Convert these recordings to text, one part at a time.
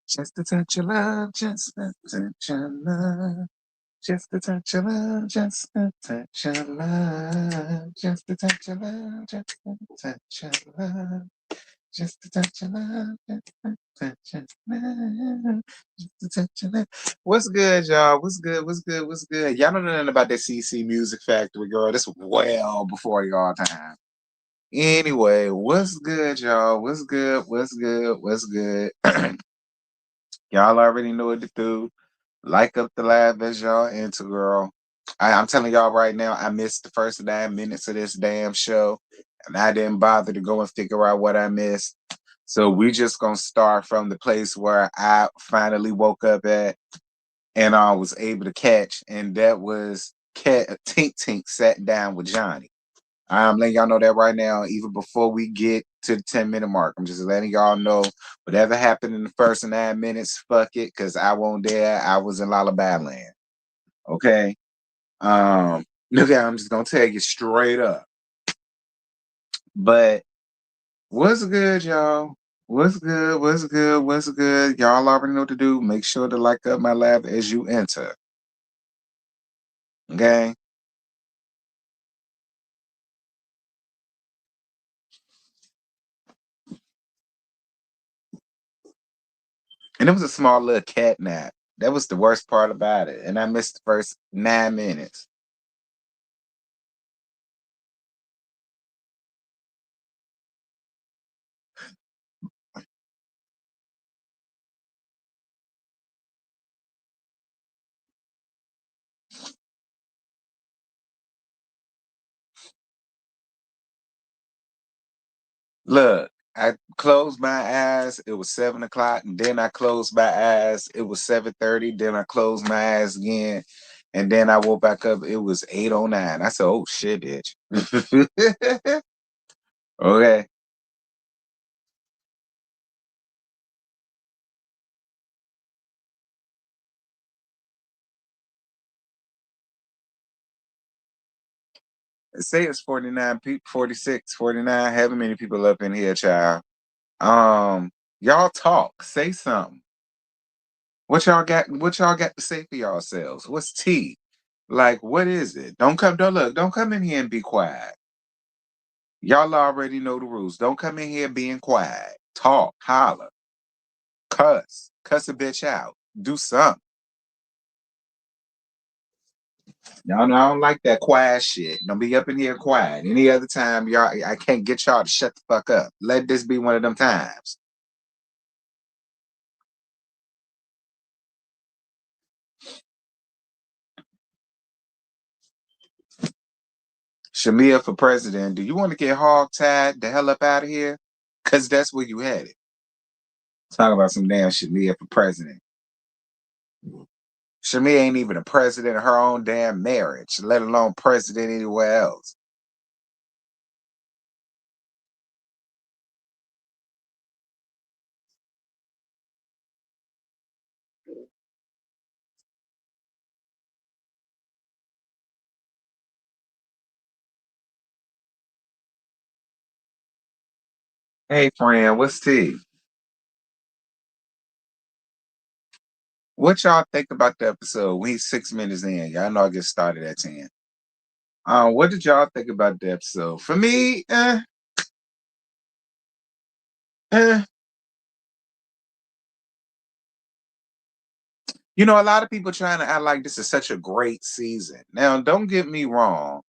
Just a touch of love, just a touch of love. Just a touch of love, just a touch of love. Just a touch of love, just a touch of love. Just a touch of love, just a touch of love. Just a touch of love. What's good, y'all? What's good? What's good? What's good? Y'all don't know nothing about that CC Music Factory, girl. This was well before y'all time. Anyway, what's good, y'all? What's good? What's good? What's good? Y'all already know what to do. Like up the live as y'all into, girl. I'm telling y'all right now, I missed the first 9 minutes of this damn show, and I didn't bother to go and figure out what I missed. So we just gonna start from the place where I finally woke up at, and I was able to catch, and that was Tink Tink sat down with Johnny. I'm letting y'all know that right now, even before we get to the 10-minute mark. I'm just letting y'all know whatever happened in the first 9 minutes, fuck it, because I won't dare. I was in Lullaby Land. Okay. Look, I'm just gonna tell you straight up. But what's good, y'all? What's good? What's good? What's good? Y'all already know what to do. Make sure to like up my live as you enter. Okay. And it was a small little cat nap. That was the worst part about it. And I missed the first 9 minutes. Look, I closed my eyes. It was 7 o'clock. And then I closed my eyes. It was 7:30. Then I closed my eyes again. And then I woke back up. It was 8:09. I said, "Oh shit, bitch." Okay. Say it's 49 people, 46, 49. However many people up in here, child. Y'all talk. Say something. What y'all got to say for yourselves? What's tea? Like, what is it? Don't come in here and be quiet. Y'all already know the rules. Don't come in here being quiet. Talk, holler, cuss a bitch out. Do something. Y'all know I don't like that quiet shit. Don't be up in here quiet. Any other time, y'all, I can't get y'all to shut the fuck up. Let this be one of them times. Shamia for president. Do you want to get hog tied the hell up out of here? Cause that's where you headed. Talk about some damn Shamia for president. Shamia ain't even a president of her own damn marriage, let alone president anywhere else. Hey friend, what's tea? What y'all think about the episode? We 6 minutes in. Y'all know I get started at 10. What did y'all think about the episode? For me, eh. A lot of people trying to act like this is such a great season. Now, don't get me wrong.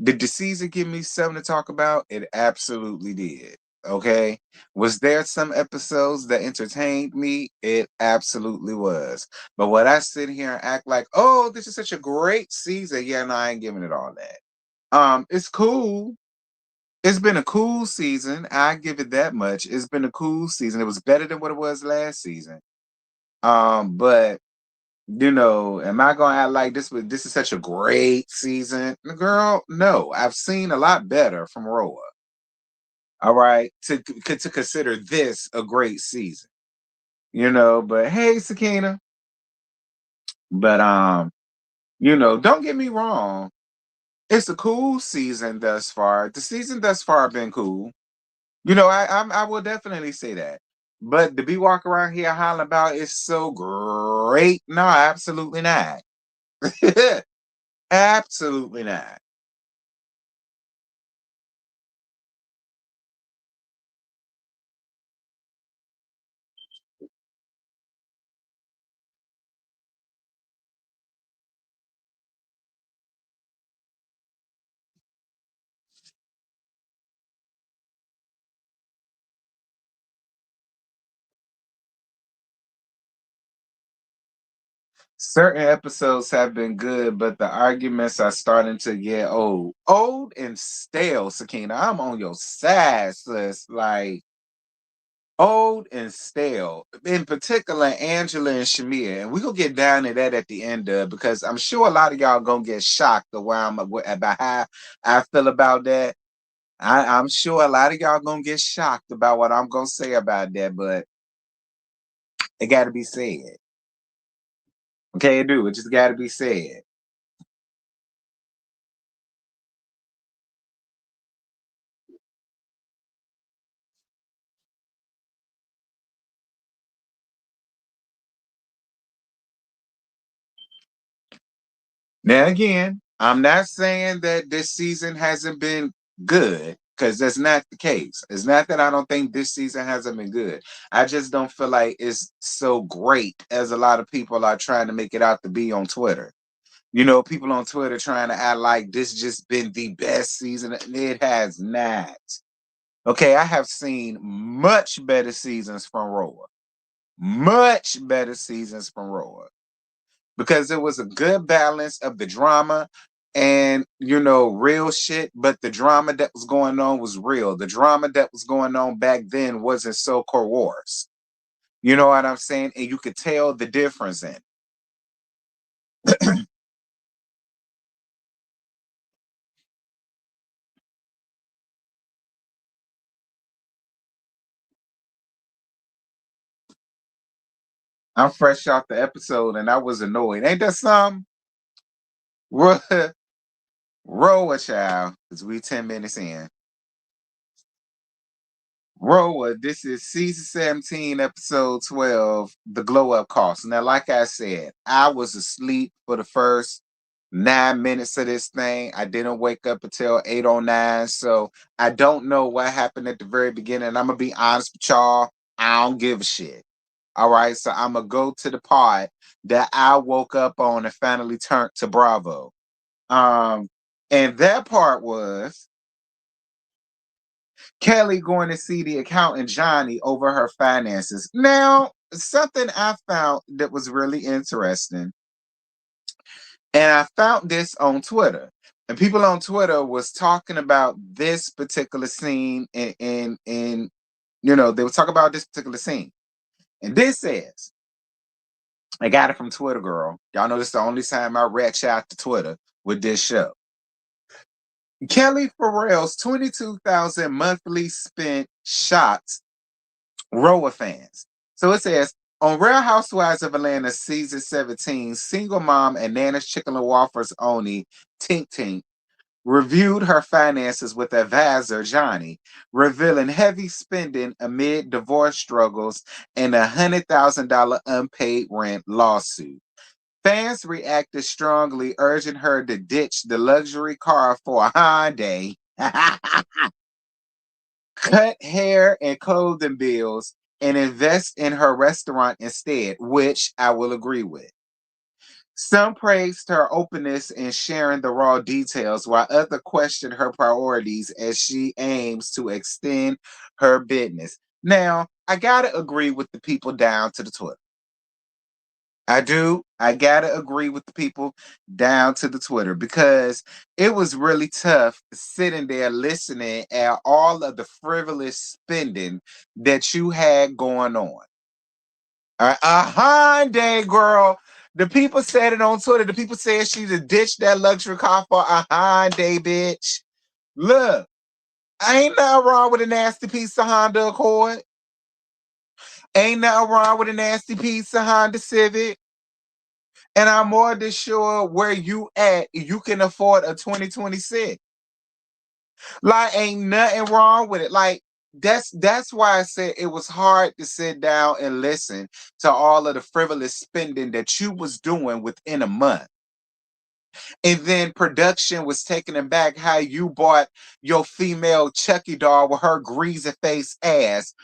Did the season give me something to talk about? It absolutely did. Okay. Was there some episodes that entertained me? It absolutely was. But what I sit here and act like, oh, this is such a great season. Yeah, no, I ain't giving it all that. It's cool. It's been a cool season. I give it that much. It's been a cool season. It was better than what it was last season. But am I gonna act like this is such a great season? Girl, no. I've seen a lot better from RHOA. All right, to consider this a great season. But hey, Sakina. But don't get me wrong. It's a cool season thus far. The season thus far been cool. I will definitely say that. But to be walking around here hollering about it's so great. No, absolutely not. Absolutely not. Certain episodes have been good, but the arguments are starting to get old. Old and stale, Sakina. I'm on your side, sis. Like, old and stale. In particular, Angela and Shamia. And we're going to get down to that at the end of because I'm sure a lot of y'all going to get shocked about how I feel about that. I'm sure a lot of y'all going to get shocked about what I'm going to say about that, but it got to be said. Okay, it do. It just got to be said. Now, again, I'm not saying that this season hasn't been good because that's not the case. It's not that I don't think this season hasn't been good. I just don't feel like it's so great as a lot of people are trying to make it out to be on Twitter. You know, people on Twitter trying to act like this just been the best season. It has not. Okay, I have seen much better seasons from RHOA. Much better seasons from RHOA because it was a good balance of the drama and real shit, but the drama that was going on was real. The drama that was going on back then wasn't so coerced. You know what I'm saying? And you could tell the difference in it. I'm fresh off the episode and I was annoyed. Ain't that something? Roll a child, because we 10 minutes in. RHOA, this is season 17, episode 12, the glow up cost. Now, like I said, I was asleep for the first 9 minutes of this thing. I didn't wake up until 8:09. So I don't know what happened at the very beginning. I'm gonna be honest with y'all. I don't give a shit. All right. So I'm gonna go to the part that I woke up on and finally turned to Bravo. Um, and that part was Kelly going to see the accountant Johnny over her finances. Now, something I found that was really interesting, and I found this on Twitter. And people on Twitter was talking about this particular scene, and they were talking about this particular scene. And this says, I got it from Twitter, girl. Y'all know this is the only time I reach out to Twitter with this show. Kelly Farrell's 22,000 monthly spent shots RHOA fans. So it says on Real Housewives of Atlanta season 17, single mom and Nana's Chicken and Waffles Oni Tink Tink reviewed her finances with advisor Johnny, revealing heavy spending amid divorce struggles and a $100,000 unpaid rent lawsuit. Fans reacted strongly, urging her to ditch the luxury car for a Hyundai, cut hair and clothing bills, and invest in her restaurant instead, which I will agree with. Some praised her openness in sharing the raw details, while others questioned her priorities as she aims to extend her business. Now, I gotta agree with the people down to the Twitter. I do. I gotta agree with the people down to the Twitter because it was really tough sitting there listening at all of the frivolous spending that you had going on. A Hyundai girl. The people said it on Twitter. The people said she just ditched that luxury car for a Hyundai, bitch. Look, ain't nothing wrong with a nasty piece of Honda Accord. Ain't nothing wrong with a nasty piece of Honda Civic. And I'm more than sure where you at, you can afford a 2026. Like, ain't nothing wrong with it. Like, That's why I said it was hard to sit down and listen to all of the frivolous spending that you was doing within a month. And then production was taking it back how you bought your female Chucky doll with her greasy face ass.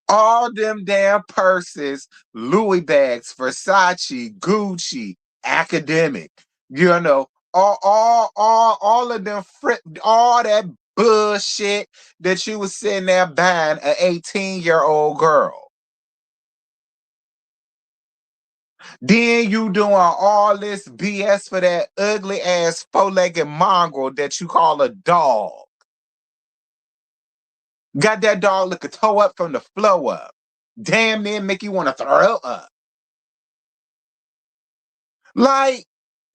All them damn purses, Louis bags, Versace, Gucci, academic, you know, all of them, all that bullshit that you was sitting there buying an 18-year-old girl. Then you doing all this BS for that ugly ass four-legged mongrel that you call a dog. Got that dog looking toe up from the floor up. Damn near make you want to throw up. Like,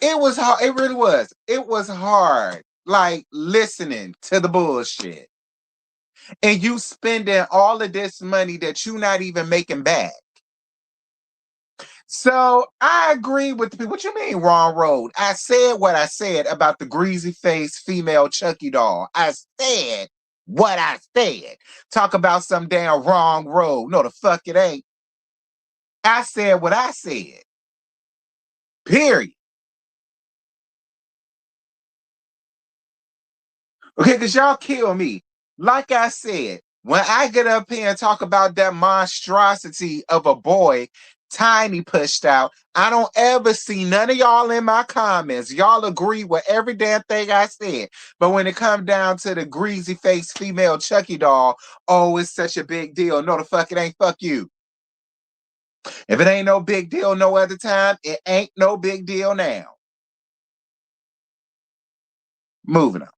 it was hard. It really was. It was hard. Like, listening to the bullshit. And you spending all of this money that you not even making back. So I agree with the people. What you mean, wrong road? I said what I said about the greasy face female Chucky doll. I said what I said. Talk about some damn wrong road. No, the fuck it ain't. I said what I said. Period. Okay, because y'all kill me. Like I said, when I get up here and talk about that monstrosity of a boy, Tiny pushed out, I don't ever see none of y'all in my comments. Y'all agree with every damn thing I said. But when it comes down to the greasy face female Chucky doll, oh, it's such a big deal. No, the fuck it ain't. Fuck you. If it ain't no big deal no other time, it ain't no big deal now. Moving on.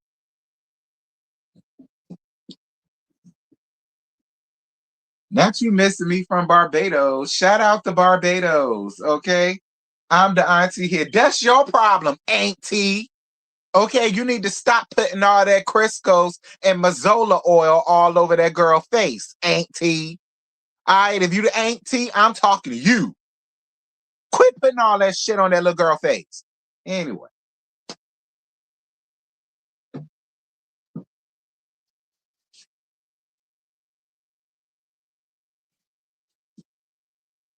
Not you missing me from Barbados. Shout out to Barbados, okay? I'm the auntie here. That's your problem, auntie. Okay, you need to stop putting all that Crisco's and Mazola oil all over that girl face, auntie. All right, if you the auntie, I'm talking to you. Quit putting all that shit on that little girl face. Anyway,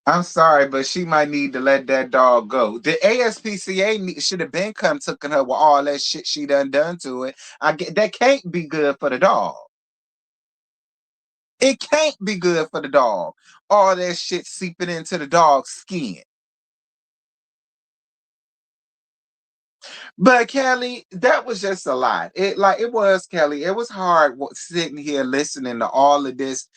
I'm sorry, but she might need to let that dog go. The ASPCA should have been come taking her with all that shit she done to it. I get that can't be good for the dog. It can't be good for the dog. All that shit seeping into the dog's skin. But Kelly, that was just a lot. It was Kelly. It was hard sitting here listening to all of this.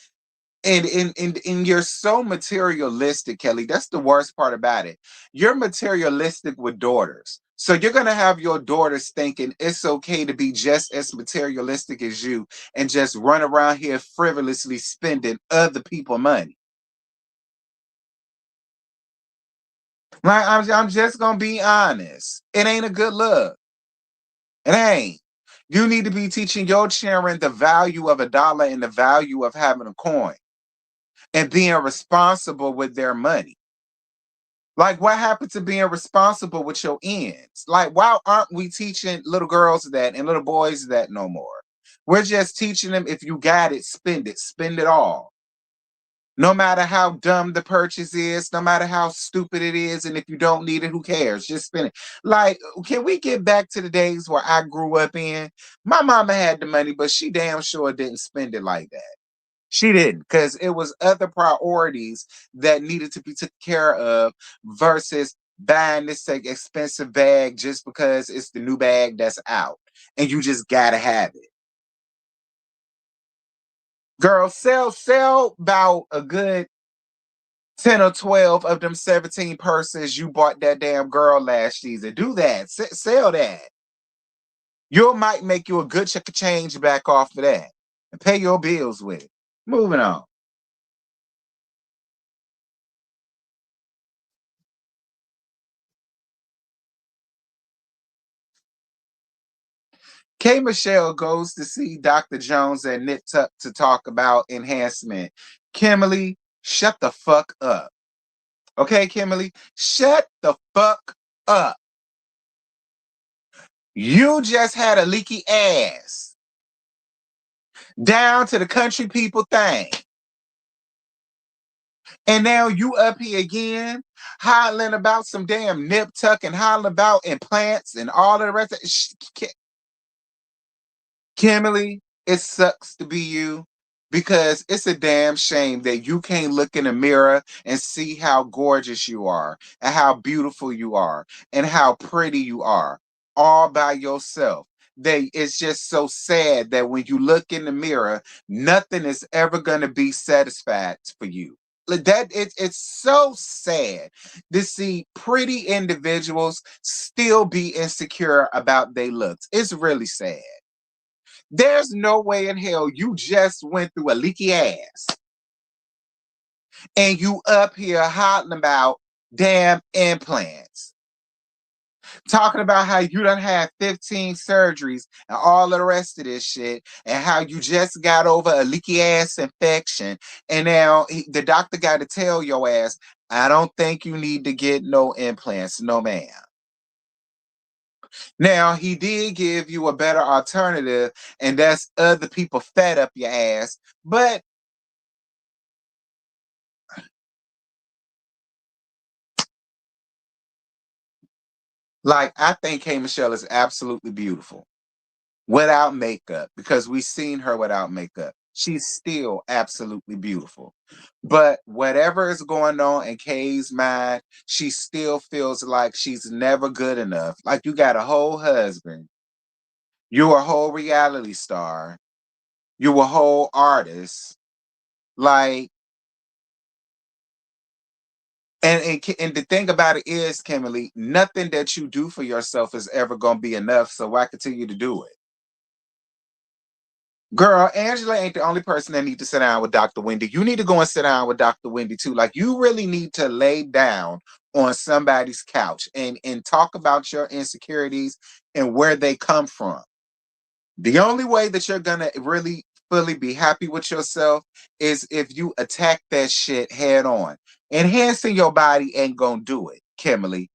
And you're so materialistic, Kelly. That's the worst part about it. You're materialistic with daughters. So you're gonna have your daughters thinking it's okay to be just as materialistic as you and just run around here frivolously spending other people's money. Like I'm just gonna be honest. It ain't a good look. It ain't. You need to be teaching your children the value of a dollar and the value of having a coin and being responsible with their money. Like, what happened to being responsible with your ends? Like, why aren't we teaching little girls that and little boys that no more? We're just teaching them if you got it, spend it all. No matter how dumb the purchase is, no matter how stupid it is, and if you don't need it, who cares? Just spend it. Like, can we get back to the days where I grew up in? My mama had the money, but she damn sure didn't spend it like that. She didn't, because it was other priorities that needed to be taken care of versus buying this like, expensive bag just because it's the new bag that's out and you just gotta have it. Girl, sell about a good 10 or 12 of them 17 purses you bought that damn girl last season. Do that. Sell that. You might make you a good chunk of change back off of that and pay your bills with it. Moving on. K. Michelle goes to see Dr. Jones and Nip Tuck to talk about enhancement. Kimberly, shut the fuck up. Okay, Kimberly, shut the fuck up. You just had a leaky ass down to the country people thing. And now you up here again, hollering about some damn nip tuck and hollering about implants and all of the rest of it. Kimberly, it sucks to be you because it's a damn shame that you can't look in the mirror and see how gorgeous you are and how beautiful you are and how pretty you are all by yourself. It's just so sad that when you look in the mirror, nothing is ever going to be satisfied for you. Like that it's so sad to see pretty individuals still be insecure about their looks. It's really sad. There's no way in hell you just went through a leaky ass and you up here hollering about damn implants. Talking about how you done had 15 surgeries and all of the rest of this shit, and how you just got over a leaky ass infection. And now the doctor got to tell your ass, I don't think you need to get no implants. No, ma'am. Now, he did give you a better alternative, and that's other people fed up your ass. But like, I think K. Michelle is absolutely beautiful without makeup because we've seen her without makeup. She's still absolutely beautiful. But whatever is going on in Kay's mind, she still feels like she's never good enough. Like, you got a whole husband, you're a whole reality star, you're a whole artist. Like, and the thing about it is, Kimberly, nothing that you do for yourself is ever going to be enough. So why continue to do it? Girl, Angela ain't the only person that need to sit down with Dr. Wendy. You need to go and sit down with Dr. Wendy too. Like, you really need to lay down on somebody's couch and talk about your insecurities and where they come from. The only way that you're gonna really fully be happy with yourself is if you attack that shit head on. Enhancing your body ain't gonna do it, Kimberly.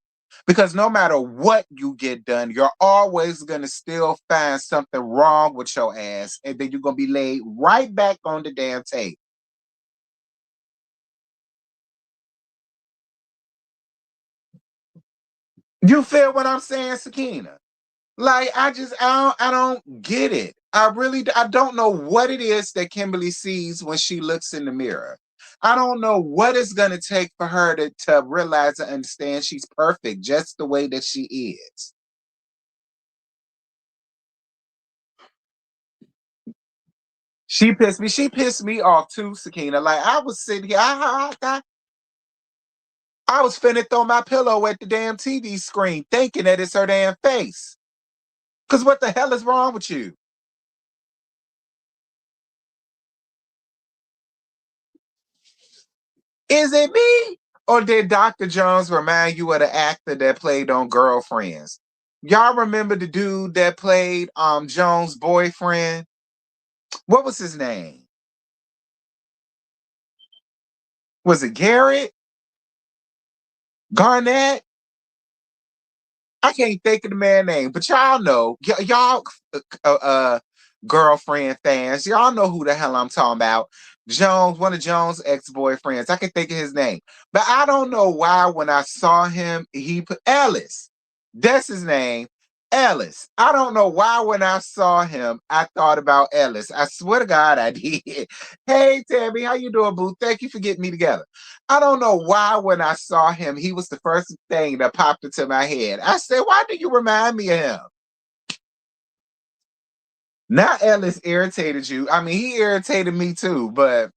Because no matter what you get done, you're always gonna still find something wrong with your ass, and then you're gonna be laid right back on the damn tape. You feel what I'm saying, Sakina? Like, I don't get it. I don't know what it is that Kimberly sees when she looks in the mirror. I don't know what it's gonna take for her to realize and understand she's perfect just the way that she is. She pissed me off too, Sakina. Like, I was sitting here, I was finna throw my pillow at the damn TV screen, thinking that it's her damn face. Cause what the hell is wrong with you? Is it me? Or did Dr. Jones remind you of the actor that played on Girlfriends? Y'all remember the dude that played Jones' boyfriend? What was his name? Was it Garrett? Garnett? I can't think of the man's name, but y'all know, y'all uh, uh, girlfriend fans, y'all know who the hell I'm talking about. Jones, one of Jones' ex-boyfriends. I can think of his name, but I don't know why when I saw him, he put Ellis. That's his name, Ellis. I don't know why when I saw him, I thought about Ellis. I swear to God, I did. Hey, Tammy, how you doing, boo? Thank you for getting me together. I don't know why when I saw him, he was the first thing that popped into my head. I said, why do you remind me of him? Not Ellis irritated you. I mean, he irritated me too, but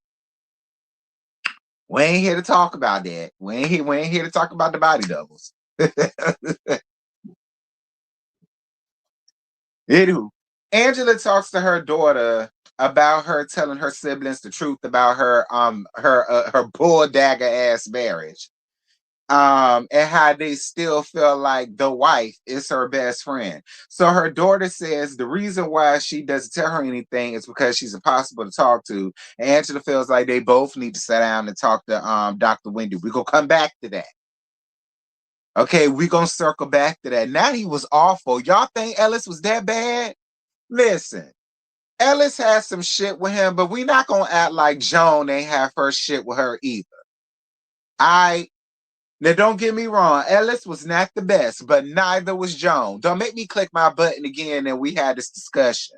we ain't here to talk about that. We ain't here to talk about the body doubles. Anywho, Angela talks to her daughter about her telling her siblings the truth about her bull dagger ass marriage. And how they still feel like the wife is her best friend. So her daughter says the reason why she doesn't tell her anything is because she's impossible to talk to. And Angela feels like they both need to sit down and talk to Dr. Wendy. We're gonna come back to that. Okay, we gonna circle back to that. Now he was awful. Y'all think Ellis was that bad? Listen, Ellis had some shit with him, but we not gonna act like Joan ain't have her shit with her either. I Now don't get me wrong, Ellis was not the best, but neither was Joan. Don't make me click my button again and we had this discussion.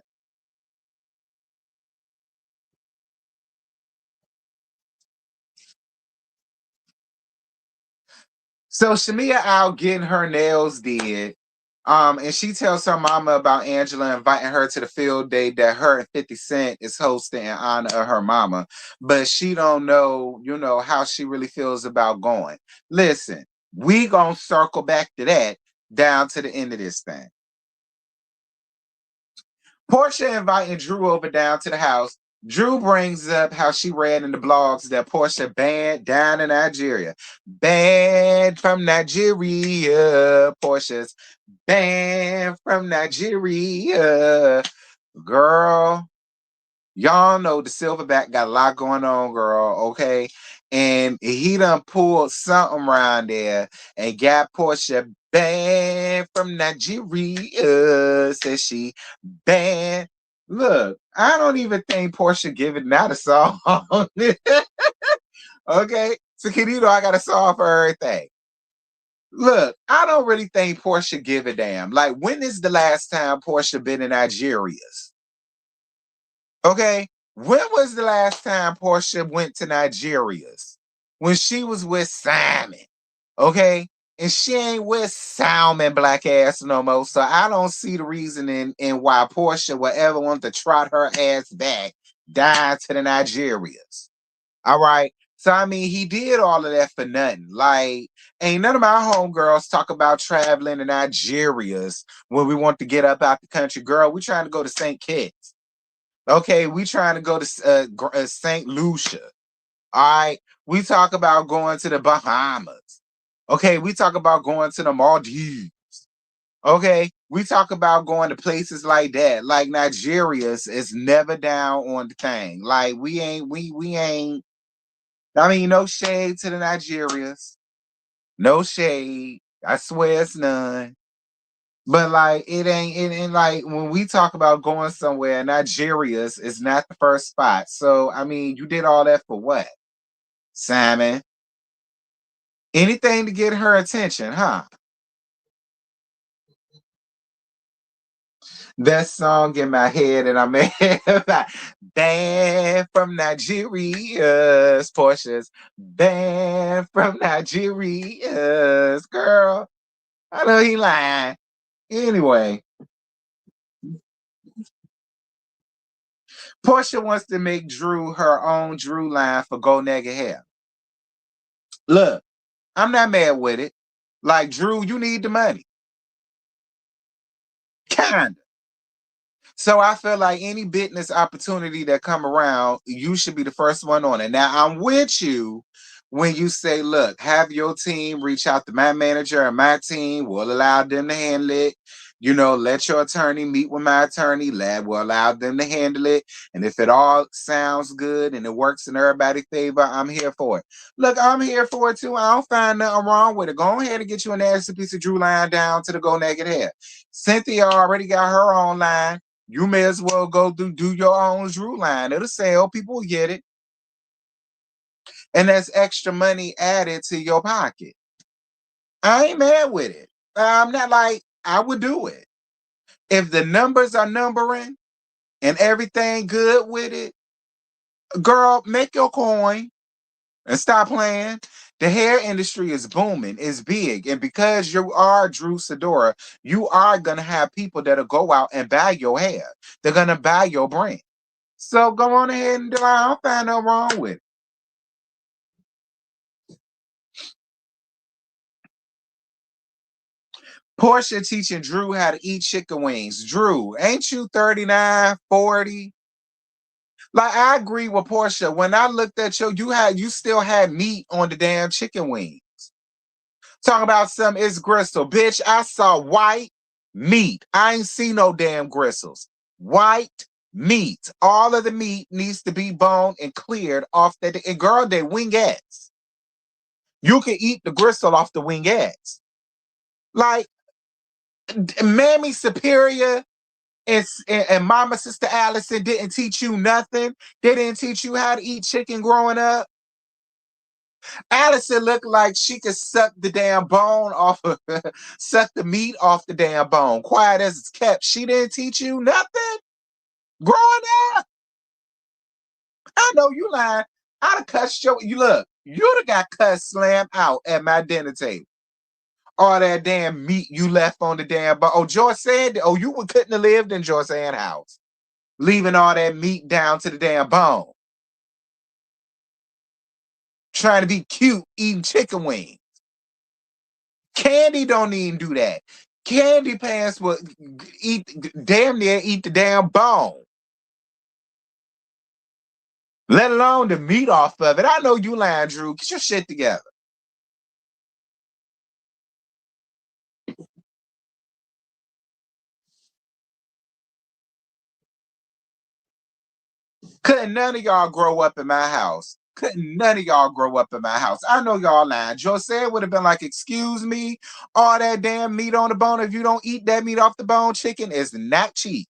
So Shamia out getting her nails did. And she tells her mama about Angela inviting her to the field day that her and 50 Cent is hosting in honor of her mama. But she don't know, how she really feels about going. Listen, we gonna circle back to that down to the end of this thing. Portia inviting Drew over down to the house. Drew brings up how she read in the blogs that Portia banned down in Nigeria. Banned from Nigeria. Portia's banned from Nigeria. Girl, y'all know the Silverback got a lot going on, girl, okay? And he done pulled something around there and got Portia banned from Nigeria, says she banned. Look, I don't even think Portia give it not a song. Okay? So Kenito, I got a song for everything. Look, I don't really think Portia give a damn. Like, when is the last time Portia been in Nigeria's? Okay. When was the last time Portia went to Nigeria's? When she was with Simon. Okay. And she ain't with Salmon black ass no more. So I don't see the reason in why Portia would ever want to trot her ass back down to the Nigerias. All right. So I mean, he did all of that for nothing. Like, ain't none of my homegirls talk about traveling to Nigerias when we want to get up out the country. Girl, we trying to go to St. Kitts. Okay, we trying to go to St. Lucia. All right, we talk about going to the Bahamas. Okay, we talk about going to the Maldives. Okay, we talk about going to places like that. Like Nigeria's is never down on the thing. Like we ain't. I mean, no shade to the Nigerias. No shade. I swear it's none. But like it ain't like when we talk about going somewhere, Nigeria's is not the first spot. So I mean, you did all that for what? Simon. Anything to get her attention, huh? That song in my head and I'm like, banned from Nigeria's Portia's banned from Nigeria's girl. I know he lying. Anyway, Portia wants to make Drew her own Drew line for Go Naked Hair. Look, I'm not mad with it. Like, Drew, you need the money. Kinda. So I feel like any business opportunity that come around, you should be the first one on it. Now I'm with you when you say, look, have your team reach out to my manager and my team will allow them to handle it. Let your attorney meet with my attorney. Lab will allow them to handle it. And if it all sounds good and it works in everybody's favor, I'm here for it. Look, I'm here for it too. I don't find nothing wrong with it. Go ahead and get you a nasty piece of Drew line down to the Go Naked Hair. Cynthia already got her own line. You may as well go do your own Drew line. It'll sell. People will get it. And that's extra money added to your pocket. I ain't mad with it. I'm not like, I would do it. If the numbers are numbering and everything good with it, girl, make your coin and stop playing. The hair industry is booming, it's big. And because you are Drew Sidora, you are going to have people that'll go out and buy your hair. They're going to buy your brand. So go on ahead and do it. I don't find no wrong with it. Portia teaching Drew how to eat chicken wings. Drew, ain't you 39, 40? Like, I agree with Portia. When I looked at you still had meat on the damn chicken wing. Talking about some it's gristle. Bitch, I saw white meat. I ain't see no damn gristles. White meat. All of the meat needs to be boned and cleared off that. And girl, they wingettes. You can eat the gristle off the wingettes. Like, Mammy Superior and Mama Sister Allison didn't teach you nothing. They didn't teach you how to eat chicken growing up. Allison looked like she could suck the damn bone off of suck the meat off the damn bone. Quiet as it's kept. She didn't teach you nothing growing up. I know you lying. I'd have cussed you look, you'd have got cussed slam out at my dinner table. All that damn meat you left on the damn bone. Oh, Joyce said, oh, you couldn't have lived in Joyce Ann's house. Leaving all that meat down to the damn bone. Trying to be cute, eating chicken wings. Candy don't even do that. Candy Pants will eat damn near eat the damn bone. Let alone the meat off of it. I know you lying, Drew. Get your shit together. Couldn't none of y'all grow up in my house. Couldn't none of y'all grow up in my house. I know y'all lying. Jose would have been like, excuse me, all that damn meat on the bone. If you don't eat that meat off the bone, chicken is not cheap.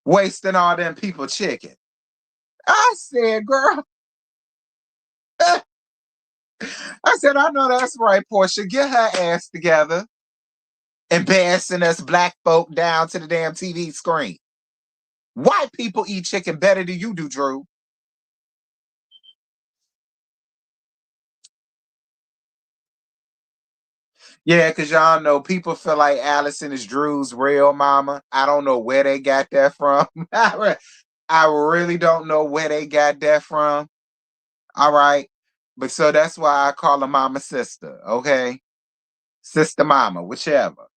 Wasting all them people chicken. I said, girl. I said, I know that's right, Portia. Get her ass together. Embarrassing us black folk down to the damn TV screen. White people eat chicken better than you do, Drew. Yeah, because y'all know people feel like Allison is Drew's real mama. I don't know where they got that from. I really don't know where they got that from. All right. But so that's why I call her mama sister, okay? Sister mama, whichever.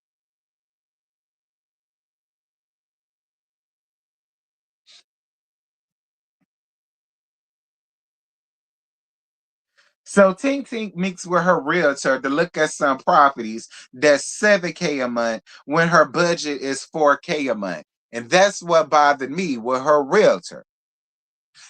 So Tink Tink meets with her realtor to look at some properties that's 7K a month when her budget is 4K a month. And that's what bothered me with her realtor.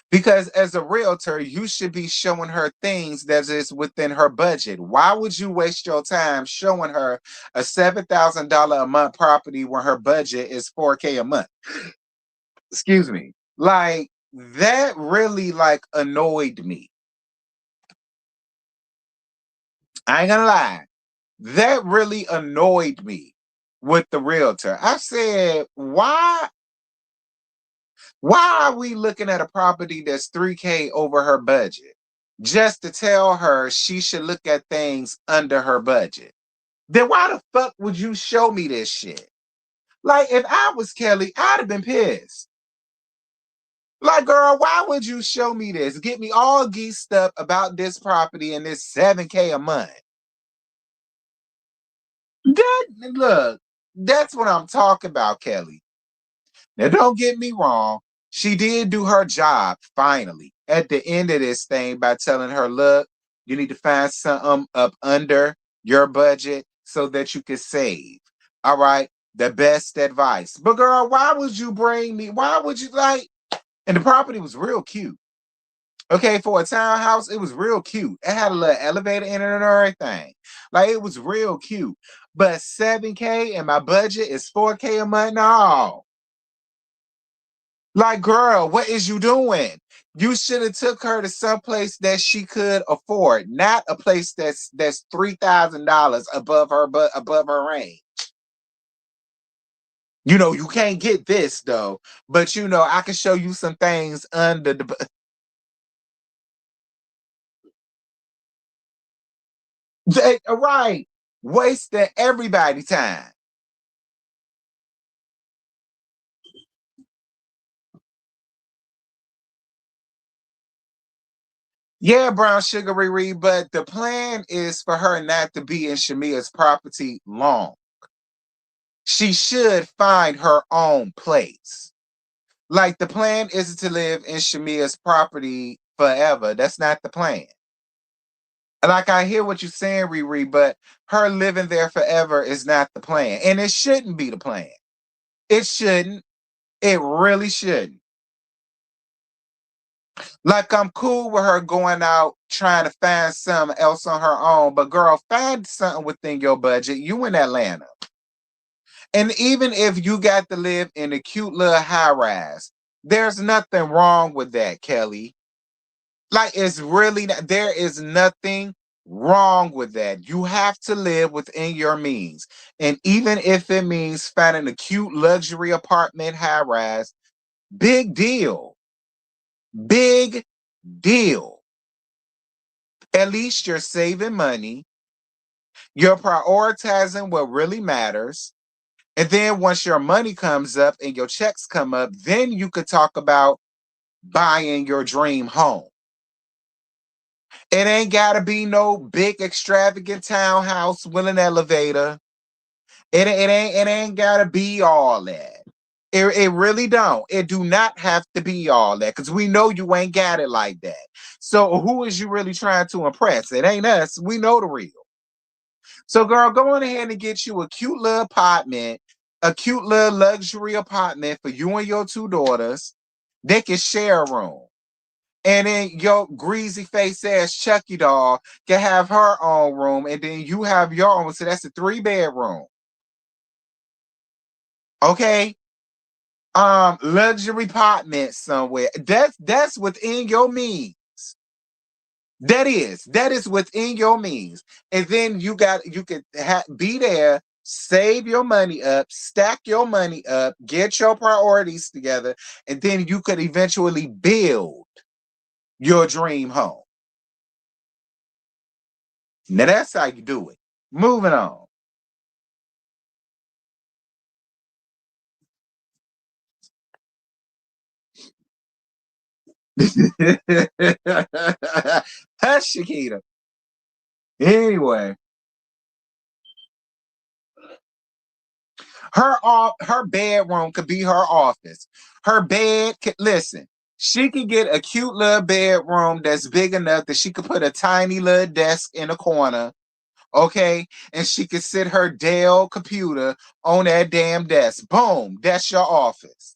Because as a realtor, you should be showing her things that is within her budget. Why would you waste your time showing her a $7,000 a month property when her budget is 4K a month? Excuse me. Like, that really like annoyed me. I ain't gonna lie. That really annoyed me with the realtor. I said, why are we looking at a property that's 3K over her budget? Just to tell her she should look at things under her budget. Then why the fuck would you show me this shit? Like, if I was Kelly, I'd have been pissed. Like, girl, why would you show me this? Get me all geeked up about this property and this 7K a month. Look, that's what I'm talking about, Kelly. Now, don't get me wrong. She did do her job finally at the end of this thing by telling her, look, you need to find something up under your budget so that you can save. All right. The best advice. But girl, why would you bring me? Why would you like? And the property was real cute. Okay, for a townhouse, it was real cute. It had a little elevator in it and everything. Like, it was real cute. But 7K and my budget is 4K a month. No. Like, girl, what is you doing? You should have took her to some place that she could afford, not a place that's $3,000 above her range. You know, you can't get this though, but you know, I can show you some things under the right. Wasting everybody's time. Yeah, Brown Sugar Riri, but the plan is for her not to be in Shamia's property long. She should find her own place. Like, the plan isn't to live in Shamia's property forever. That's not the plan. Like, I hear what you're saying, Riri, but her living there forever is not the plan. And it shouldn't be the plan. It shouldn't. It really shouldn't. Like, I'm cool with her going out trying to find something else on her own, but girl, find something within your budget. You in Atlanta. And even if you got to live in a cute little high rise, there's nothing wrong with that, Kelly. Like, it's really not, there is nothing wrong with that. You have to live within your means. And even if it means finding a cute luxury apartment high rise, big deal. Big deal. At least you're saving money. You're prioritizing what really matters. And then once your money comes up and your checks come up, then you could talk about buying your dream home. It ain't gotta be no big extravagant townhouse with an elevator. It ain't gotta be all that. It really don't. It do not have to be all that because we know you ain't got it like that. So who is you really trying to impress? It ain't us. We know the real. So, girl, go on ahead and get you a cute little apartment, a cute little luxury apartment for you and your two daughters. They can share a room. And then your greasy face ass Chucky doll can have her own room, and then you have your own. So that's a 3-bedroom. Okay? Luxury apartment somewhere. That's within your means. That is within your means. And then you could be there, save your money up, stack your money up, get your priorities together, and then you could eventually build your dream home. Now that's how you do it. Moving on. Hush, Shakita. Anyway, her bedroom could be her office. Her bed could listen. She could get a cute little bedroom that's big enough that she could put a tiny little desk in a corner, okay? And she could sit her Dell computer on that damn desk. Boom, that's your office.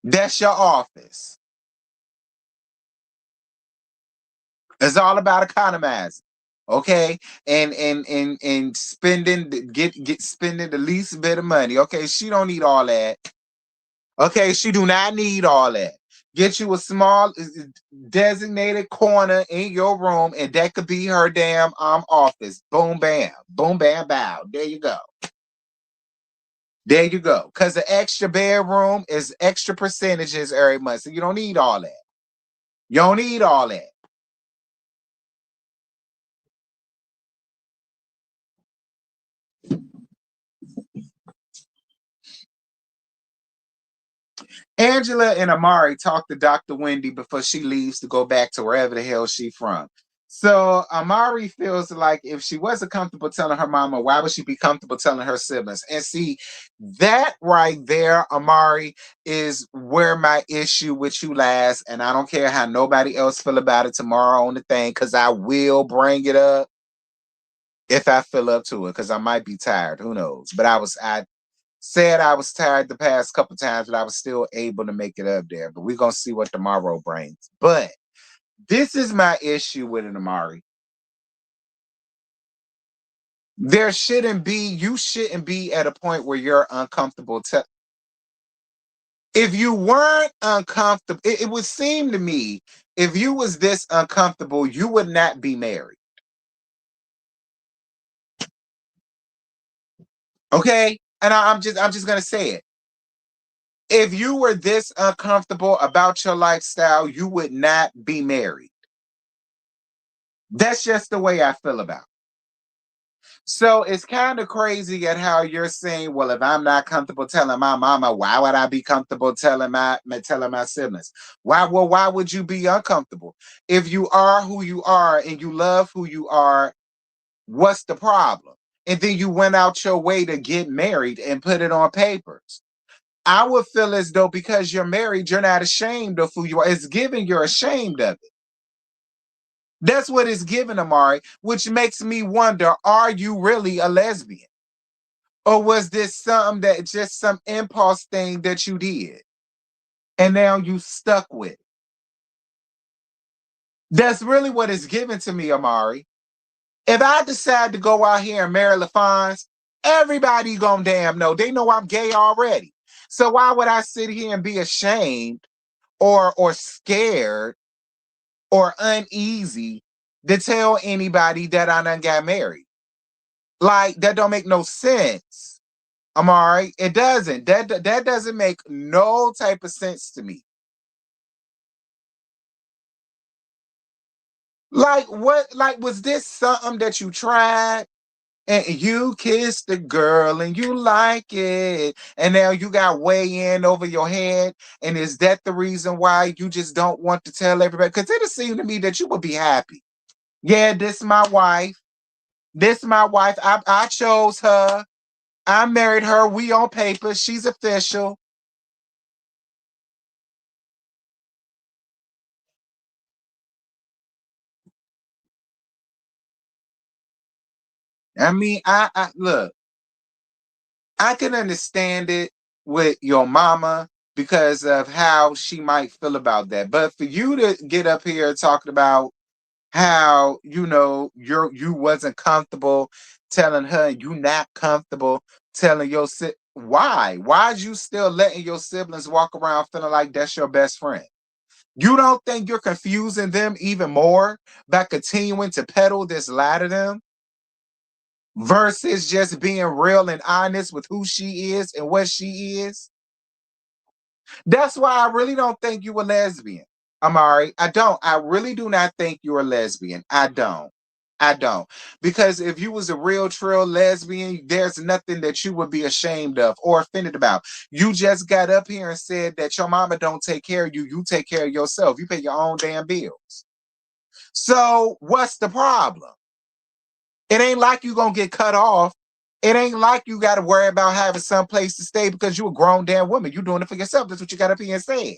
That's your office. It's all about economizing, okay? And spending get spending the least bit of money. Okay, she don't need all that. Okay, she do not need all that. Get you a small designated corner in your room, and that could be her damn office. Boom bam. Boom bam bow. There you go. There you go. Cause the extra bedroom is extra percentages every month. So you don't need all that. You don't need all that. Angela and Amari talk to Dr. Wendy before she leaves to go back to wherever the hell she from. So Amari feels like if she wasn't comfortable telling her mama, why would she be comfortable telling her siblings? And see, that right there, Amari, is where my issue with you lies. And I don't care how nobody else feel about it tomorrow on the thing, because I will bring it up if I feel up to it, because I might be tired. Who knows? But I said I was tired the past couple times, but I was still able to make it up there. But we're gonna see what tomorrow brings. But this is my issue with it, Amari. You shouldn't be at a point where you're uncomfortable. If you weren't uncomfortable, it would seem to me if you was this uncomfortable, you would not be married. Okay? And I'm just gonna say it. If you were this uncomfortable about your lifestyle, you would not be married. That's just the way I feel about it. So it's kind of crazy at how you're saying, well, if I'm not comfortable telling my mama, why would I be comfortable telling my siblings? Why would you be uncomfortable? If you are who you are and you love who you are, what's the problem? And then you went out your way to get married and put it on papers. I would feel as though because you're married, you're not ashamed of who you are. It's given you're ashamed of it. That's what it's given, Amari, which makes me wonder, are you really a lesbian? Or was this something that just some impulse thing that you did? and now you stuck with it. That's really what it's given to me, Amari. If I decide to go out here and marry LaFons, everybody gonna damn know. They know I'm gay already. So why would I sit here and be ashamed or scared or uneasy to tell anybody that I done got married? Like, that don't make no sense. Amari, it doesn't. That doesn't make no type of sense to me. Like, what? Like, was this something that you tried and you kissed the girl and you like it, and now you got way in over your head? And is that the reason why you just don't want to tell everybody? Because it seemed to me that you would be happy. Yeah, this is my wife. This is my wife. I chose her. I married her. We on paper. She's official. I mean, I look. I can understand it with your mama because of how she might feel about that. But for you to get up here talking about how you wasn't comfortable telling her, you not comfortable telling your why'd you still letting your siblings walk around feeling like that's your best friend? You don't think you're confusing them even more by continuing to peddle this lie to them versus just being real and honest with who she is and what she is? That's why I really don't think you a lesbian, Amari. I don't. I really do not think you're a lesbian. I don't. I don't. Because if you was a real trail lesbian, there's nothing that you would be ashamed of or offended about. You just got up here and said that your mama don't take care of you. You take care of yourself. You pay your own damn bills. So what's the problem? It ain't like you gonna get cut off. It ain't like you got to worry about having some place to stay because you a grown damn woman. You doing it for yourself. That's what you got up here and said.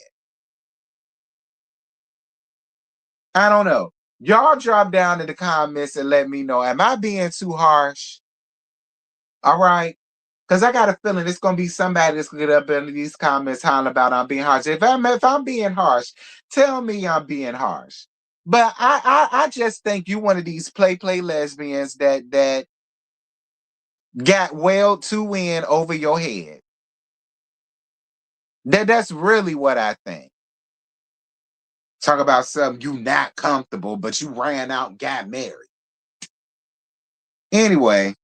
I don't know. Y'all drop down in the comments and let me know. Am I being too harsh? All right. Because I got a feeling it's gonna be somebody that's gonna get up in these comments hollering about I'm being harsh. If I'm being harsh, tell me I'm being harsh. But I just think you one of these play lesbians that got well too in over your head. That's really what I think. Talk about something you not comfortable, but you ran out and got married. Anyway,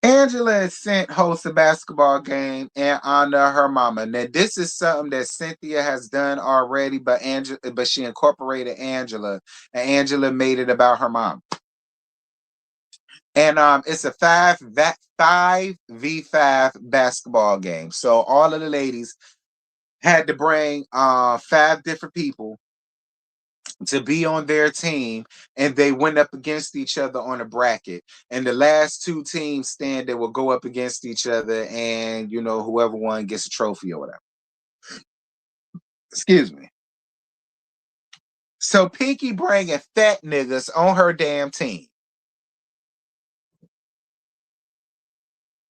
Angela has sent host a basketball game in honor of her mama. Now, this is something that Cynthia has done already, but she incorporated Angela, and Angela made it about her mom. And it's a 5v5 basketball game. So all of the ladies had to bring 5 different people to be on their team, and they went up against each other on a bracket, and the last 2 teams standing will go up against each other, and whoever won gets a trophy or whatever. Excuse me. So Pinky bringing fat niggas on her damn team.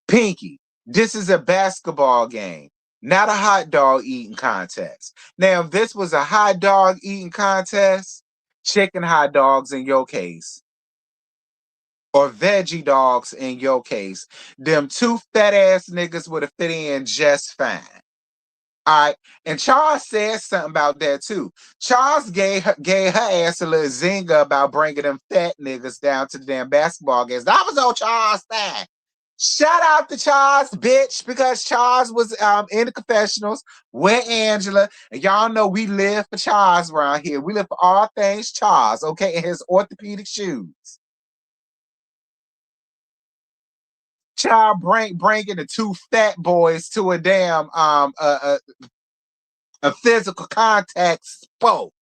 Pinky, this is a basketball game, not a hot dog eating contest. Now, if this was a hot dog eating contest, chicken hot dogs in your case, or veggie dogs in your case, them 2 fat ass niggas would have fit in just fine. All right. And Charles said something about that too. Charles gave her ass a little zinger about bringing them fat niggas down to the damn basketball games. That was on Charles' side. Shout out to Charles, bitch, because Charles was in the confessionals with Angela. And y'all know we live for Charles around here. We live for all things Charles, okay, in his orthopedic shoes. Child bringing the 2 fat boys to a damn a physical contact sport.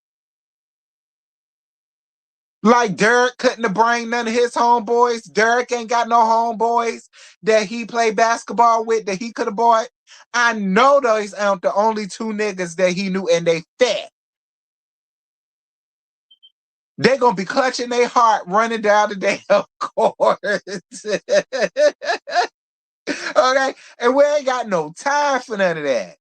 Like Derek couldn't have bring none of his homeboys. Derek ain't got no homeboys that he played basketball with that he could have bought. I know those aren't the only two niggas that he knew, and they fat. They gonna be clutching their heart running down the damn court. Okay? And we ain't got no time for none of that.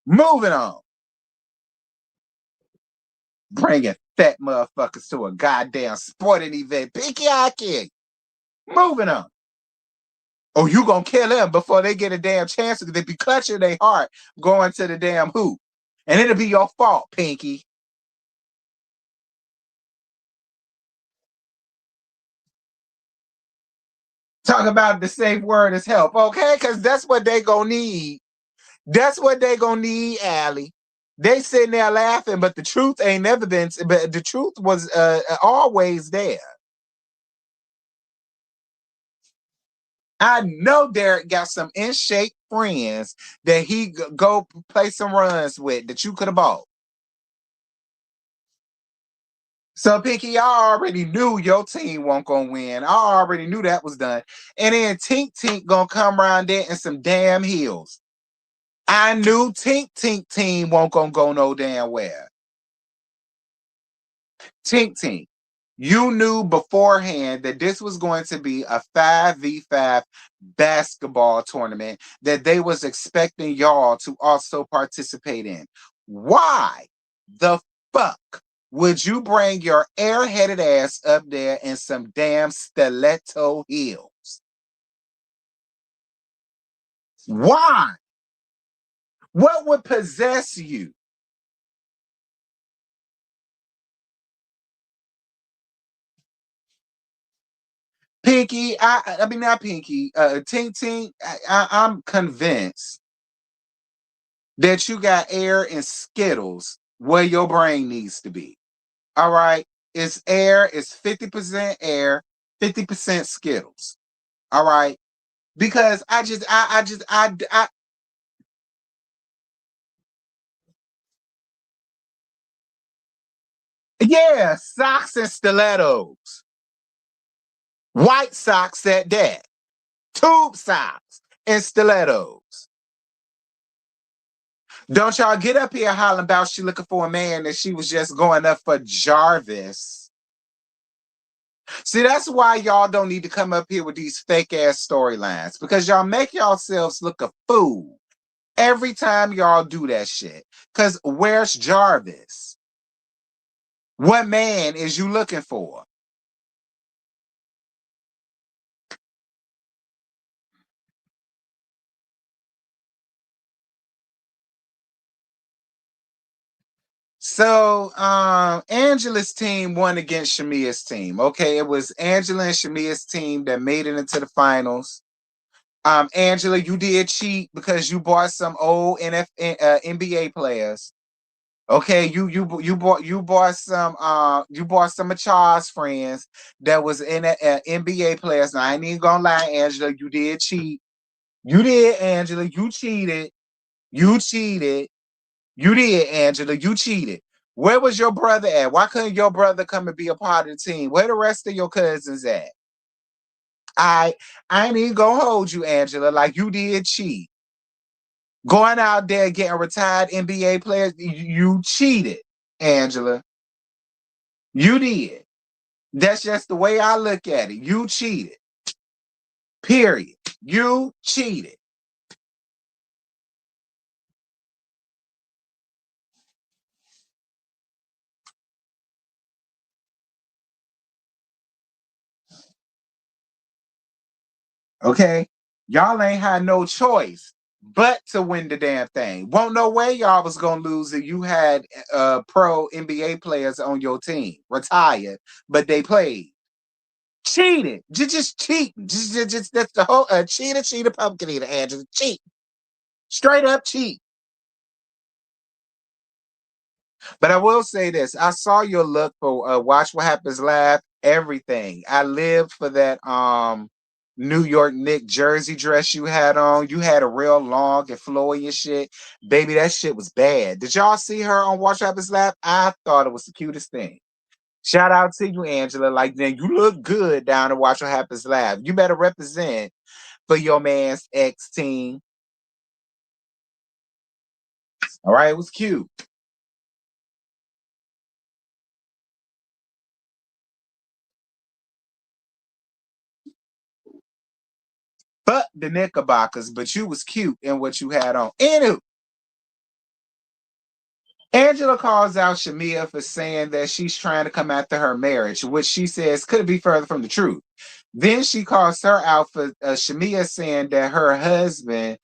Moving on. Bringing fat motherfuckers to a goddamn sporting event. Pinky eye. Moving on. Oh, you gonna kill them before they get a damn chance because they be clutching their heart going to the damn hoop. And it'll be your fault, Pinky. Talk about the safe word as help, okay? Because that's what they gonna need. That's what they gonna need, Allie. They sitting there laughing, but the truth ain't never been. But the truth was always there. I know Derek got some in shape friends that he go play some runs with that you could have bought. So Pinky, I already knew your team won't gonna win. I already knew that was done. And then Tink Tink gonna come around there in some damn heels. I knew Tink Tink team won't gonna go no damn where. Tink Tink, you knew beforehand that this was going to be a 5v5 basketball tournament that they was expecting y'all to also participate in. Why the fuck would you bring your airheaded ass up there in some damn stiletto heels? Why? What would possess you? Pinky, I mean not Pinky, Tink Tink, I'm convinced that you got air and Skittles where your brain needs to be. All right. It's air, it's 50% air, 50% Skittles. All right. Because I yeah, socks and stilettos. White socks at that. Tube socks and stilettos. Don't y'all get up here hollering about she looking for a man that she was just going up for Jarvis. See, that's why y'all don't need to come up here with these fake ass storylines because y'all make yourselves look a fool every time y'all do that shit. Because where's Jarvis? What man is you looking for? So, Angela's team won against Shamia's team. Okay, it was Angela and Shamia's team that made it into the finals. Angela, you did cheat because you bought some old NBA players. Okay, you bought some of Charles' friends that was in NBA players. Now I ain't even gonna lie, Angela, you did cheat. You did, Angela. You cheated. You cheated. You did, Angela. You cheated. Where was your brother at? Why couldn't your brother come and be a part of the team? Where the rest of your cousins at? I ain't even gonna hold you, Angela. Like you did cheat. Going out there getting retired NBA players, you cheated, Angela. You did. That's just the way I look at it. You cheated. Period. You cheated. Okay? Y'all ain't had no choice but to win the damn thing. Won't no way y'all was gonna lose if you had pro NBA players on your team, retired, but they played. Cheated. Just cheating. Just that's the whole cheater, pumpkin eater, Angela. Cheat. Straight up cheat. But I will say this: I saw your look for Watch What Happens Live. Everything. I lived for that. New York Nick jersey dress you had on. You had a real long and flowy and shit. Baby, that shit was bad. Did y'all see her on Watch Happens Lap? I thought it was the cutest thing. Shout out to you, Angela. Like, then you look good down to Watch What Happens Live. You better represent for your man's ex team. All right, it was cute. But the Knickerbockers, but you was cute in what you had on. Anywho, Angela calls out Shamia for saying that she's trying to come after her marriage, which she says couldn't be further from the truth. Then she calls her out for Shamia saying that her husband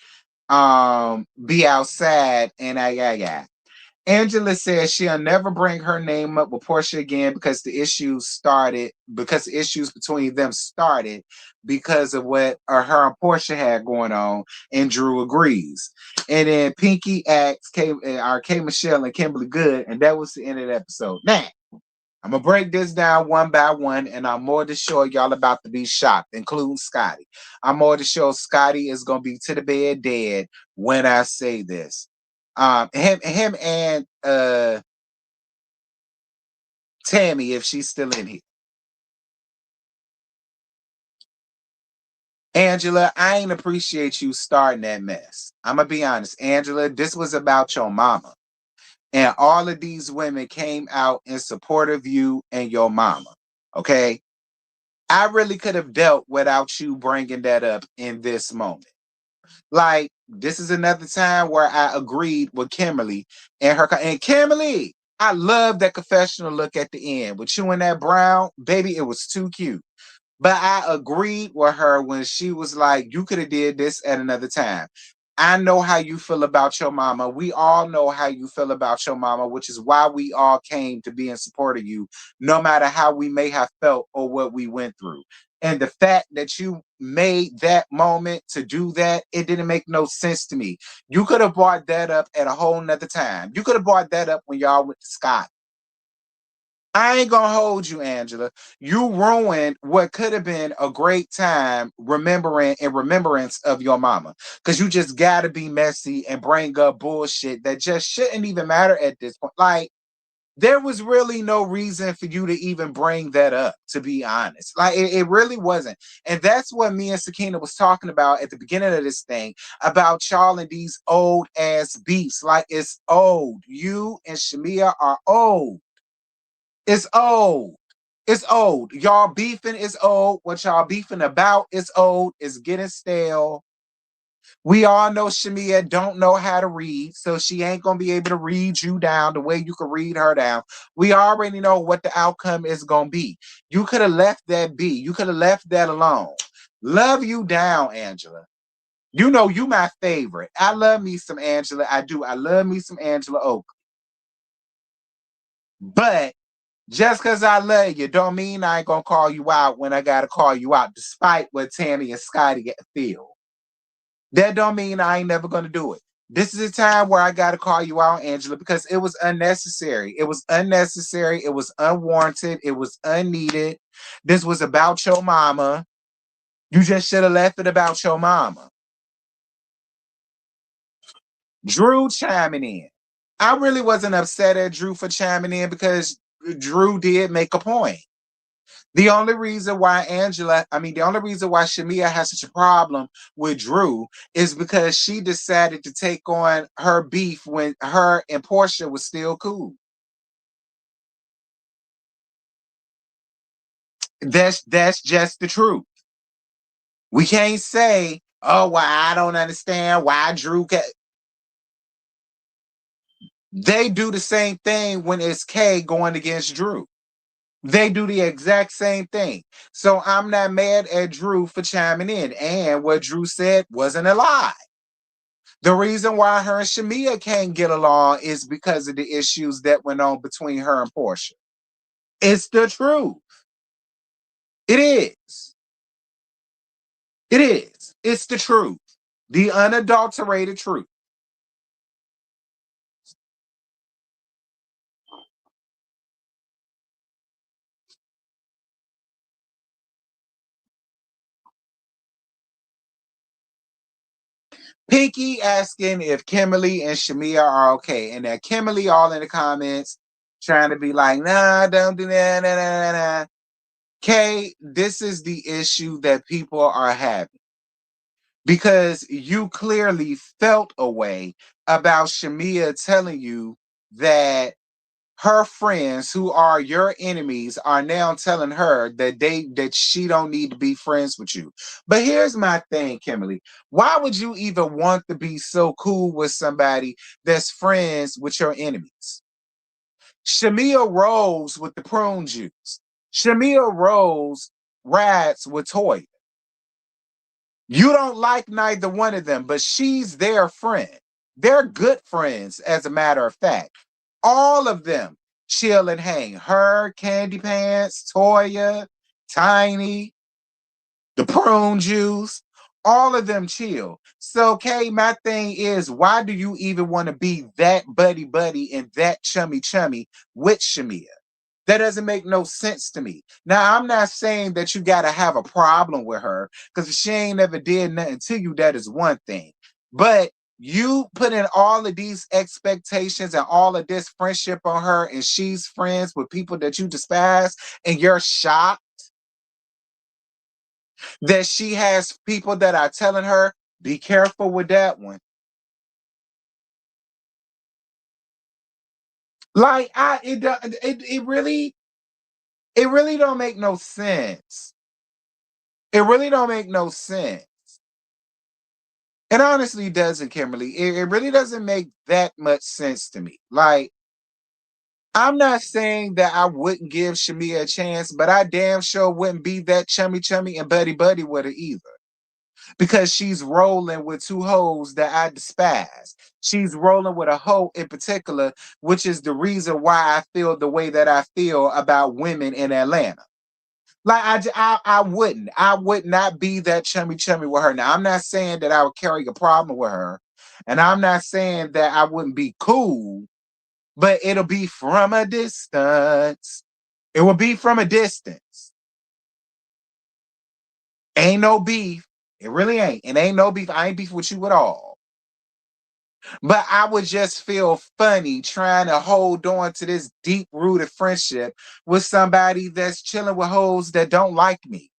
be outside and I. Angela says she'll never bring her name up with Portia again because the issues between them started because of what her and Portia had going on, and Drew agrees. And then Pinky asks K Michelle and Kimberly Good, and that was the end of the episode. Now, I'm gonna break this down one by one, and I'm more to sure y'all about to be shocked, including Scotty. I'm more to sure Scotty is gonna be to the bed dead when I say this. Him and Tammy, if she's still in here. Angela, I ain't appreciate you starting that mess. I'm gonna be honest, Angela. This was about your mama, and all of these women came out in support of you and your mama. Okay, I really could have dealt without you bringing that up in this moment. Like, this is another time where I agreed with Kimberly and Kimberly. I love that confessional look at the end with you and that brown baby. It was too cute. But I agreed with her when she was like, you could have did this at another time. I know how you feel about your mama. We all know how you feel about your mama, which is why we all came to be in support of you, no matter how we may have felt or what we went through. And the fact that you made that moment to do that, it didn't make no sense to me. You could have brought that up at a whole nother time. You could have brought that up when y'all went to Scott. I ain't gonna hold you, Angela. You ruined what could have been a great time remembering in remembrance of your mama. Because you just gotta be messy and bring up bullshit that just shouldn't even matter at this point. Like, there was really no reason for you to even bring that up, to be honest. Like, it really wasn't. And that's what me and Sakina was talking about at the beginning of this thing about y'all and these old ass beefs. Like, it's old. You and Shamia are old. It's old. It's old. Y'all beefing is old. What y'all beefing about is old. It's getting stale. We all know Shamia don't know how to read, so she ain't gonna be able to read you down the way you can read her down. We already know what the outcome is gonna be. You could have left that be. You could have left that alone. Love you down, Angela. You know you my favorite. I love me some Angela. I do. I love me some Angela Oak. But just because I love you don't mean I ain't gonna call you out when I gotta call you out, despite what Tammy and Scotty feel. That don't mean I ain't never gonna do it. This is a time where I gotta call you out, Angela, because it was unnecessary. It was unnecessary. It was unwarranted. It was unneeded. This was about your mama. You just should have left it about your mama. Drew chiming in. I really wasn't upset at Drew for chiming in because Drew did make a point. The only reason why Shamia has such a problem with Drew is because she decided to take on her beef when her and Portia was still cool. That's just the truth. We can't say, oh, well, I don't understand why They do the same thing when it's Kay going against Drew. They do the exact same thing. So I'm not mad at Drew for chiming in. And what Drew said wasn't a lie. The reason why her and Shamia can't get along is because of the issues that went on between her and Portia. It's the truth. It is. It is. It's the truth. The unadulterated truth. Pinky asking if Kimberly and Shamia are okay. And that Kimberly all in the comments trying to be like, nah, don't do that. Nah, nah, nah. Kay, this is the issue that people are having. Because you clearly felt a way about Shamia telling you that her friends who are your enemies are now telling her that she don't need to be friends with you. But here's my thing, Kimberly. Why would you even want to be so cool with somebody that's friends with your enemies? Shamia rolls with the prune juice. Shamia rolls rides with Toya. You don't like neither one of them, but she's their friend. They're good friends, as a matter of fact. All of them chill and hang. Her, Candy Pants, Toya, Tiny, the prune juice, all of them chill. So, Kay, my thing is, why do you even want to be that buddy and that chummy with Shamia? That doesn't make no sense to me. Now, I'm not saying that you got to have a problem with her, because if she ain't never did nothing to you, that is one thing. But you put in all of these expectations and all of this friendship on her, and she's friends with people that you despise, and you're shocked that she has people that are telling her, be careful with that one. Like, it really don't make no sense. It really don't make no sense. It honestly doesn't, Kimberly. It really doesn't make that much sense to me. Like, I'm not saying that I wouldn't give Shamia a chance, but I damn sure wouldn't be that chummy and buddy with her either. Because she's rolling with two hoes that I despise. She's rolling with a hoe in particular, which is the reason why I feel the way that I feel about women in Atlanta. Like, I wouldn't. I would not be that chummy with her. Now, I'm not saying that I would carry a problem with her, and I'm not saying that I wouldn't be cool, but it'll be from a distance. It will be from a distance. Ain't no beef. It really ain't. It ain't no beef. I ain't beef with you at all. But I would just feel funny trying to hold on to this deep-rooted friendship with somebody that's chilling with hoes that don't like me,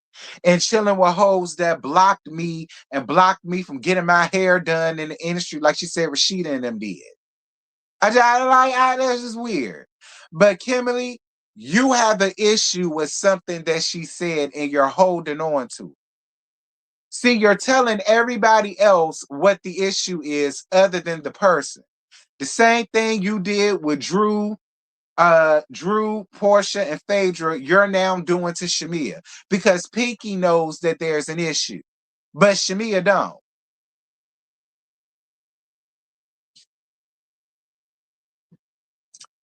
and chilling with hoes that blocked me and blocked me from getting my hair done in the industry, like she said Rashida and them did. That's just weird. But Kimberly, you have an issue with something that she said and you're holding on to. See, you're telling everybody else what the issue is other than the person. The same thing you did with Drew, Portia, and Phaedra, you're now doing to Shamia, because Pinky knows that there's an issue, but Shamia don't.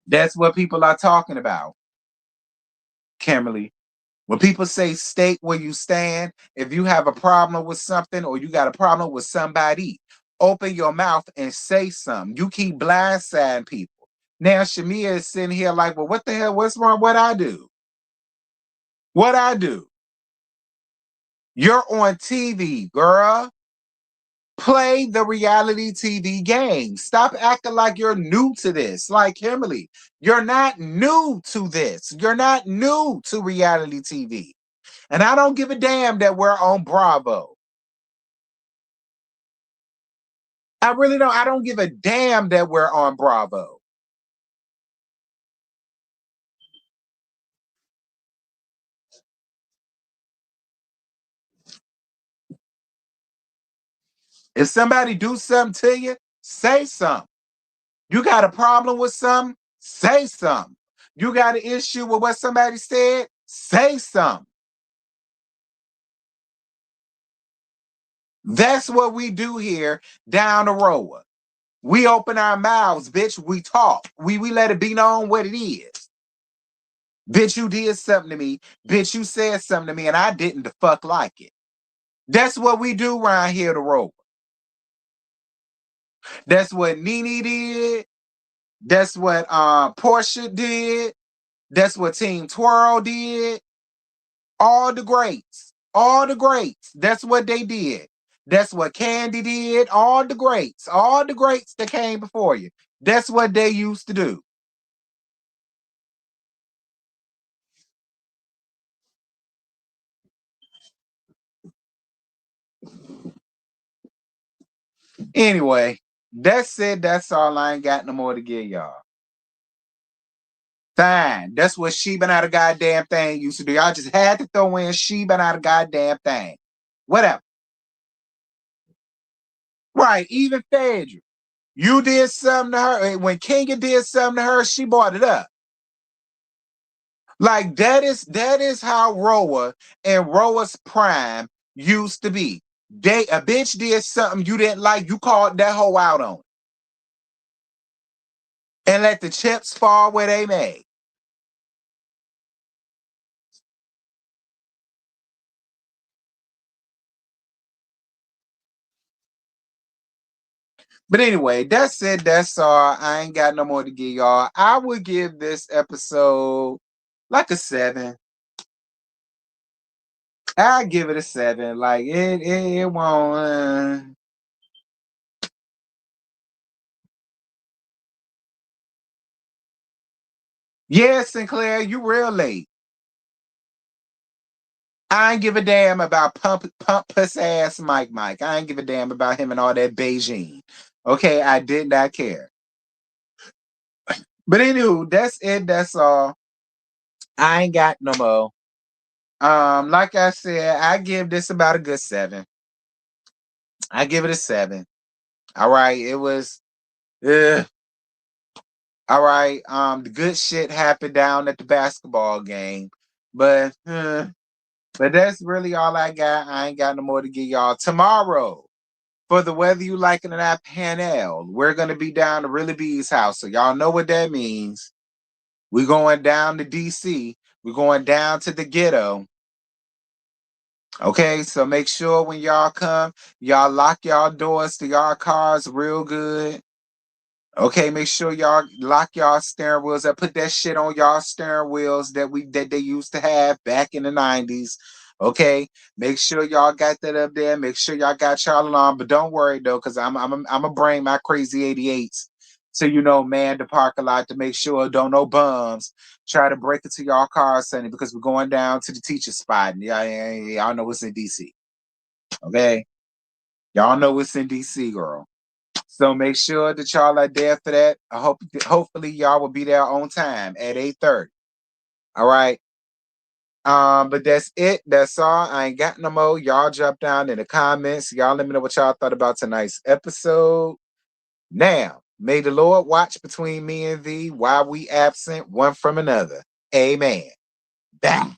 That's what people are talking about, Kimberly. When people say state where you stand, if you have a problem with something or you got a problem with somebody, open your mouth and say something. You keep blindsiding people. Now Shamia is sitting here like, well, what the hell? What's wrong? What I do? What I do? You're on TV, girl. Play the reality TV game. Stop acting like you're new to this. Like, Kimberly, you're not new to this. You're not new to reality TV. And I don't give a damn that we're on Bravo. I really don't. I don't give a damn that we're on Bravo. If somebody do something to you, say something. You got a problem with something? Say something. You got an issue with what somebody said? Say something. That's what we do here down the road. We open our mouths, bitch. We talk. We let it be known what it is. Bitch, you did something to me. Bitch, you said something to me, and I didn't the fuck like it. That's what we do around here the road. That's what Nene did. That's what Portia did. That's what Team Twirl did. All the greats. All the greats. That's what they did. That's what Candy did. All the greats that came before you. That's what they used to do. Anyway, that's it. That's all. I ain't got no more to give y'all. Fine. That's what she been out of goddamn thing used to do. Y'all just had to throw in she been out of goddamn thing. Whatever. Right. Even Phaedra. You did something to her. When Kenya did something to her, she brought it up. Like that is how RHOA and RHOA's prime used to be. A bitch did something you didn't like, you called that hoe out on it. And let the chips fall where they may. But anyway, that's it. That's all. I ain't got no more to give y'all. I would give this episode like a 7. I give it a 7. Like it won't. Yeah, Sinclair, you real late. I ain't give a damn about pump puss ass Mike. I ain't give a damn about him and all that Beijing. Okay, I did not care. But anywho, that's it. That's all. I ain't got no more. Like I said, I give this about a good 7. I give it a 7. All right, it was. All right. The good shit happened down at the basketball game, but that's really all I got. I ain't got no more to give y'all tomorrow. For the whether you like it or not panel, we're gonna be down to Really B's house. So y'all know what that means. We're going down to DC. We're going down to the ghetto. Okay, so make sure when y'all come, y'all lock y'all doors to y'all cars real good. Okay, make sure y'all lock y'all steering wheels. I put that shit on y'all steering wheels that they used to have back in the 90s. Okay, make sure y'all got that up there. Make sure y'all got y'all alarm. But don't worry though, because I'm a bring my crazy 88s. So man, the parking lot to make sure don't no bums try to break into y'all car, Sonny, because we're going down to the teacher spot. And y'all know what's in DC. Okay, y'all know what's in DC, girl. So make sure that y'all are there for that. Hopefully y'all will be there on time at 8:30. All right. But that's it. That's all. I ain't got no more. Y'all drop down in the comments. Y'all let me know what y'all thought about tonight's episode. Now, may the Lord watch between me and thee while we absent one from another. Amen. Bye.